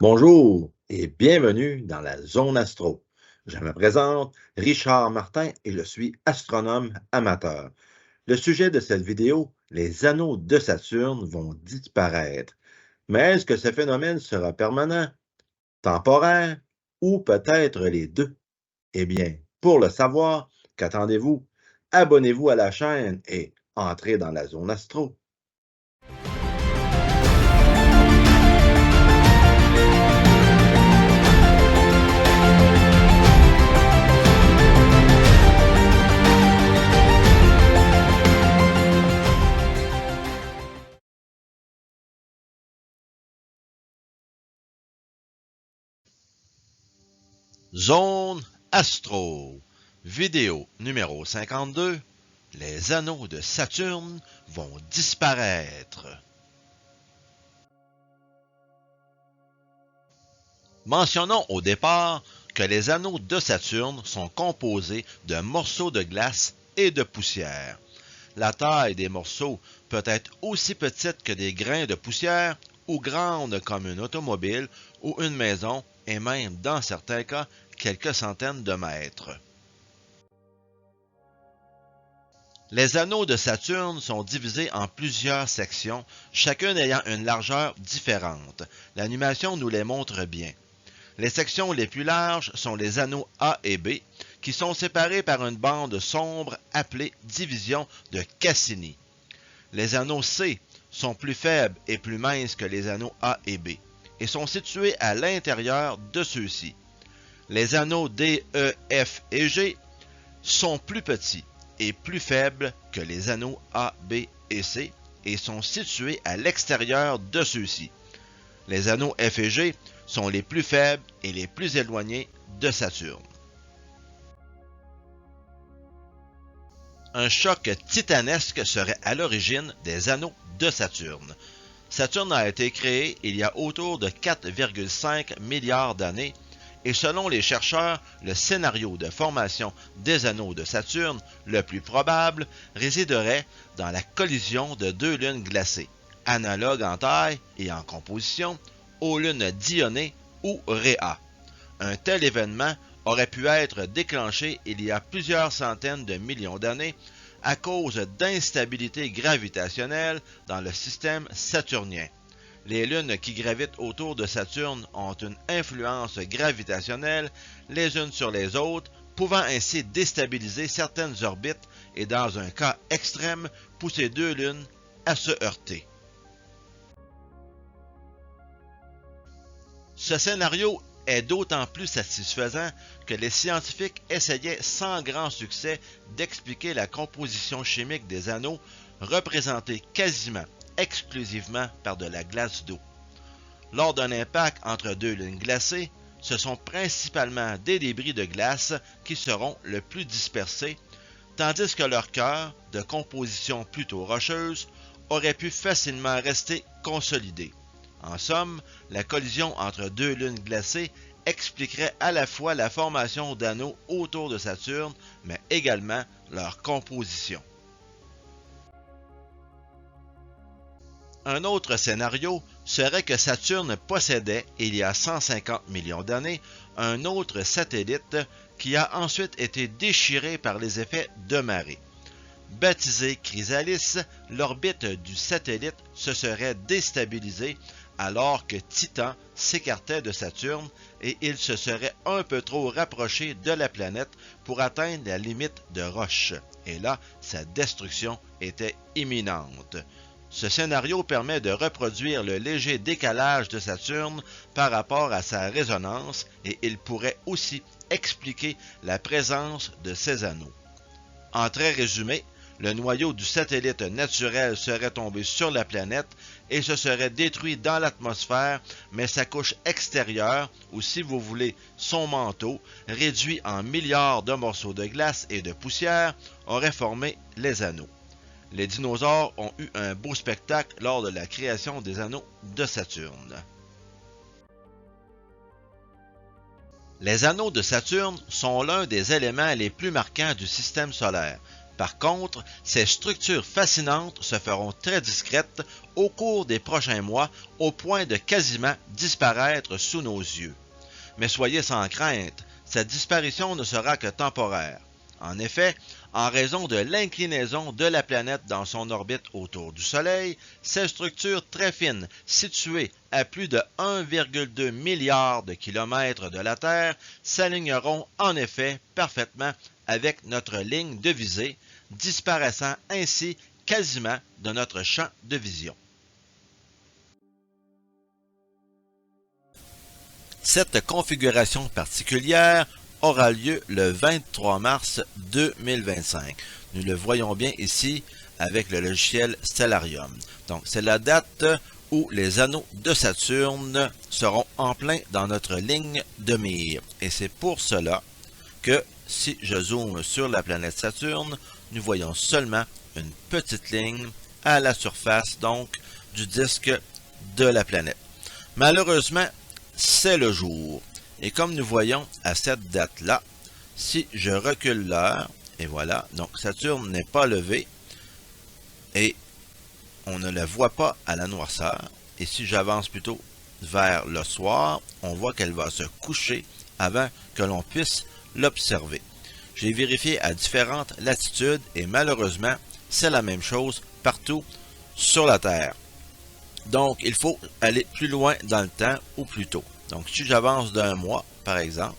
Bonjour et bienvenue dans la zone astro. Je me présente Richard Martin et je suis astronome amateur. Le sujet de cette vidéo, les anneaux de Saturne vont disparaître. Mais est-ce que ce phénomène sera permanent, temporaire ou peut-être les deux? Eh bien, pour le savoir, qu'attendez-vous? Abonnez-vous à la chaîne et entrez dans la zone astro. Zone Astro, vidéo numéro 52, les anneaux de Saturne vont disparaître. Mentionnons au départ que les anneaux de Saturne sont composés de morceaux de glace et de poussière. La taille des morceaux peut être aussi petite que des grains de poussière ou grande comme une automobile ou une maison et même, dans certains cas, quelques centaines de mètres. Les anneaux de Saturne sont divisés en plusieurs sections, chacune ayant une largeur différente. L'animation nous les montre bien. Les sections les plus larges sont les anneaux A et B, qui sont séparés par une bande sombre appelée division de Cassini. Les anneaux C sont plus faibles et plus minces que les anneaux A et B, et sont situés à l'intérieur de ceux-ci. Les anneaux D, E, F et G sont plus petits et plus faibles que les anneaux A, B et C et sont situés à l'extérieur de ceux-ci. Les anneaux F et G sont les plus faibles et les plus éloignés de Saturne. Un choc titanesque serait à l'origine des anneaux de Saturne. Saturne a été créé il y a autour de 4,5 milliards d'années et selon les chercheurs, le scénario de formation des anneaux de Saturne le plus probable résiderait dans la collision de deux lunes glacées, analogues en taille et en composition aux lunes Dionée ou Rhéa. Un tel événement aurait pu être déclenché il y a plusieurs centaines de millions d'années à cause d'instabilité gravitationnelle dans le système saturnien. Les lunes qui gravitent autour de Saturne ont une influence gravitationnelle les unes sur les autres, pouvant ainsi déstabiliser certaines orbites et, dans un cas extrême, pousser deux lunes à se heurter. Ce scénario est d'autant plus satisfaisant que les scientifiques essayaient sans grand succès d'expliquer la composition chimique des anneaux, représentée quasiment exclusivement par de la glace d'eau. Lors d'un impact entre deux lunes glacées, ce sont principalement des débris de glace qui seront le plus dispersés, tandis que leur cœur, de composition plutôt rocheuse, aurait pu facilement rester consolidé. En somme, la collision entre deux lunes glacées expliquerait à la fois la formation d'anneaux autour de Saturne, mais également leur composition. Un autre scénario serait que Saturne possédait, il y a 150 millions d'années, un autre satellite qui a ensuite été déchiré par les effets de marée. Baptisé Chrysalis, l'orbite du satellite se serait déstabilisée alors que Titan s'écartait de Saturne et il se serait un peu trop rapproché de la planète pour atteindre la limite de Roche. Et là, sa destruction était imminente. Ce scénario permet de reproduire le léger décalage de Saturne par rapport à sa résonance et il pourrait aussi expliquer la présence de ces anneaux. En très résumé, le noyau du satellite naturel serait tombé sur la planète et se serait détruit dans l'atmosphère, mais sa couche extérieure, ou si vous voulez son manteau, réduit en milliards de morceaux de glace et de poussière, aurait formé les anneaux. Les dinosaures ont eu un beau spectacle lors de la création des anneaux de Saturne. Les anneaux de Saturne sont l'un des éléments les plus marquants du système solaire. Par contre, ces structures fascinantes se feront très discrètes au cours des prochains mois, au point de quasiment disparaître sous nos yeux. Mais soyez sans crainte, cette disparition ne sera que temporaire. En effet, en raison de l'inclinaison de la planète dans son orbite autour du Soleil, ces structures très fines, situées à plus de 1,2 milliard de kilomètres de la Terre, s'aligneront en effet parfaitement avec notre ligne de visée, disparaissant ainsi quasiment de notre champ de vision. Cette configuration particulière aura lieu le 23 mars 2025. Nous le voyons bien ici avec le logiciel Stellarium. Donc, c'est la date où les anneaux de Saturne seront en plein dans notre ligne de mire. Et c'est pour cela que, si je zoome sur la planète Saturne, nous voyons seulement une petite ligne à la surface, donc, du disque de la planète. Malheureusement, c'est le jour. Et comme nous voyons à cette date-là, si je recule l'heure, et voilà, donc Saturne n'est pas levé, et on ne la voit pas à la noirceur. Et si j'avance plutôt vers le soir, on voit qu'elle va se coucher avant que l'on puisse l'observer. J'ai vérifié à différentes latitudes, et malheureusement, c'est la même chose partout sur la Terre. Donc, il faut aller plus loin dans le temps ou plus tôt. Donc, si j'avance d'un mois, par exemple,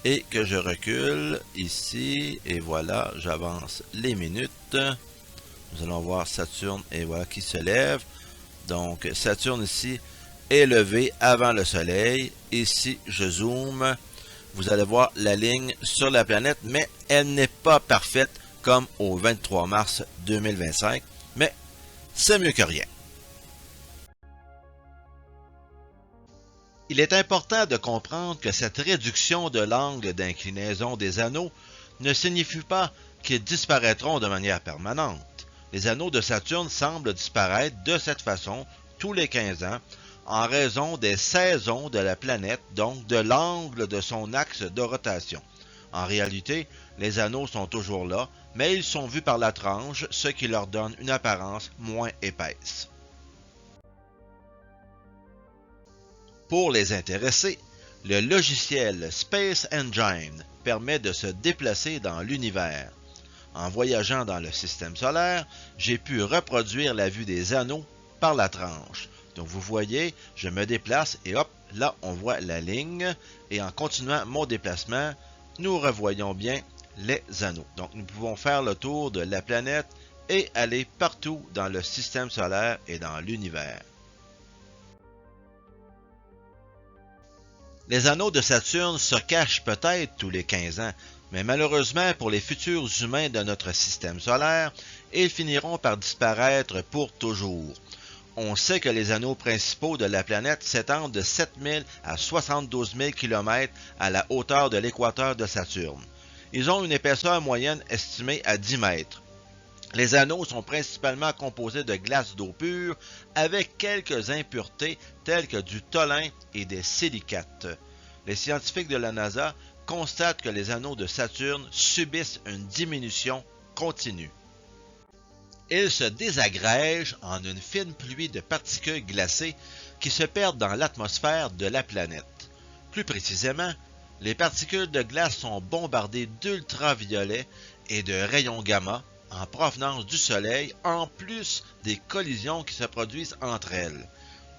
et que je recule ici, et voilà, j'avance les minutes, nous allons voir Saturne, et voilà, qui se lève. Donc, Saturne ici est levé avant le Soleil. Ici, je zoome. Vous allez voir la ligne sur la planète, mais elle n'est pas parfaite comme au 23 mars 2025, mais c'est mieux que rien. Il est important de comprendre que cette réduction de l'angle d'inclinaison des anneaux ne signifie pas qu'ils disparaîtront de manière permanente. Les anneaux de Saturne semblent disparaître de cette façon tous les 15 ans en raison des saisons de la planète, donc de l'angle de son axe de rotation. En réalité, les anneaux sont toujours là, mais ils sont vus par la tranche, ce qui leur donne une apparence moins épaisse. Pour les intéressés, le logiciel Space Engine permet de se déplacer dans l'univers. En voyageant dans le système solaire, j'ai pu reproduire la vue des anneaux par la tranche. Donc vous voyez, je me déplace et hop, là on voit la ligne. Et en continuant mon déplacement, nous revoyons bien les anneaux. Donc nous pouvons faire le tour de la planète et aller partout dans le système solaire et dans l'univers. Les anneaux de Saturne se cachent peut-être tous les 15 ans, mais malheureusement pour les futurs humains de notre système solaire, ils finiront par disparaître pour toujours. On sait que les anneaux principaux de la planète s'étendent de 7 000 à 72 000 km à la hauteur de l'équateur de Saturne. Ils ont une épaisseur moyenne estimée à 10 mètres. Les anneaux sont principalement composés de glace d'eau pure avec quelques impuretés telles que du tholin et des silicates. Les scientifiques de la NASA constatent que les anneaux de Saturne subissent une diminution continue. Ils se désagrègent en une fine pluie de particules glacées qui se perdent dans l'atmosphère de la planète. Plus précisément, les particules de glace sont bombardées d'ultraviolets et de rayons gamma en provenance du Soleil, en plus des collisions qui se produisent entre elles.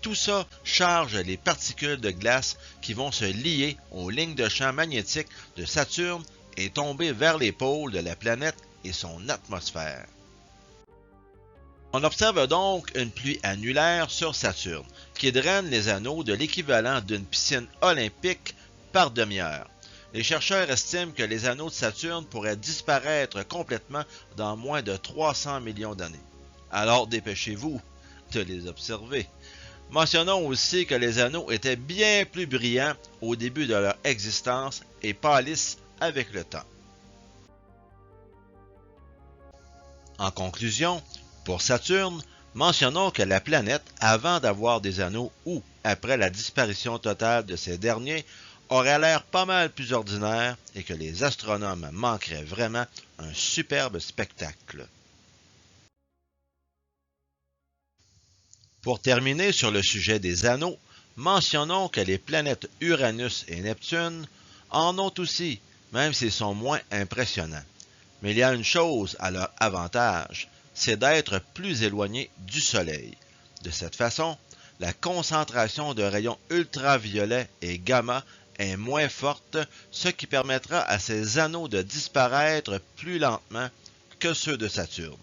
Tout ça charge les particules de glace qui vont se lier aux lignes de champ magnétique de Saturne et tomber vers les pôles de la planète et son atmosphère. On observe donc une pluie annulaire sur Saturne, qui draine les anneaux de l'équivalent d'une piscine olympique par demi-heure. Les chercheurs estiment que les anneaux de Saturne pourraient disparaître complètement dans moins de 300 millions d'années. Alors dépêchez-vous de les observer. Mentionnons aussi que les anneaux étaient bien plus brillants au début de leur existence et pâlissent avec le temps. En conclusion, pour Saturne, mentionnons que la planète, avant d'avoir des anneaux ou après la disparition totale de ces derniers, aurait l'air pas mal plus ordinaire et que les astronomes manqueraient vraiment un superbe spectacle. Pour terminer sur le sujet des anneaux, mentionnons que les planètes Uranus et Neptune en ont aussi, même s'ils sont moins impressionnants. Mais il y a une chose à leur avantage, c'est d'être plus éloignés du Soleil. De cette façon, la concentration de rayons ultraviolets et gamma est moins forte, ce qui permettra à ces anneaux de disparaître plus lentement que ceux de Saturne.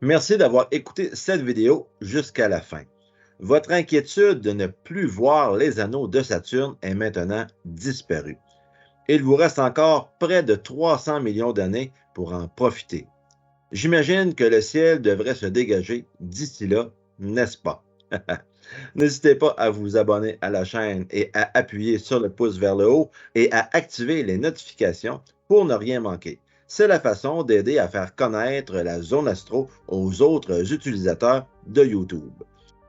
Merci d'avoir écouté cette vidéo jusqu'à la fin. Votre inquiétude de ne plus voir les anneaux de Saturne est maintenant disparue. Il vous reste encore près de 300 millions d'années pour en profiter. J'imagine que le ciel devrait se dégager d'ici là, n'est-ce pas? N'hésitez pas à vous abonner à la chaîne et à appuyer sur le pouce vers le haut et à activer les notifications pour ne rien manquer. C'est la façon d'aider à faire connaître la Zone Astro aux autres utilisateurs de YouTube.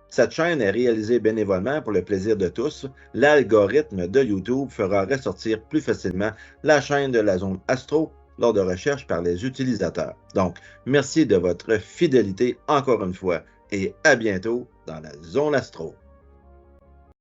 Cette chaîne est réalisée bénévolement pour le plaisir de tous. L'algorithme de YouTube fera ressortir plus facilement la chaîne de la Zone Astro lors de recherches par les utilisateurs. Donc, merci de votre fidélité encore une fois et à bientôt dans la Zone Astro.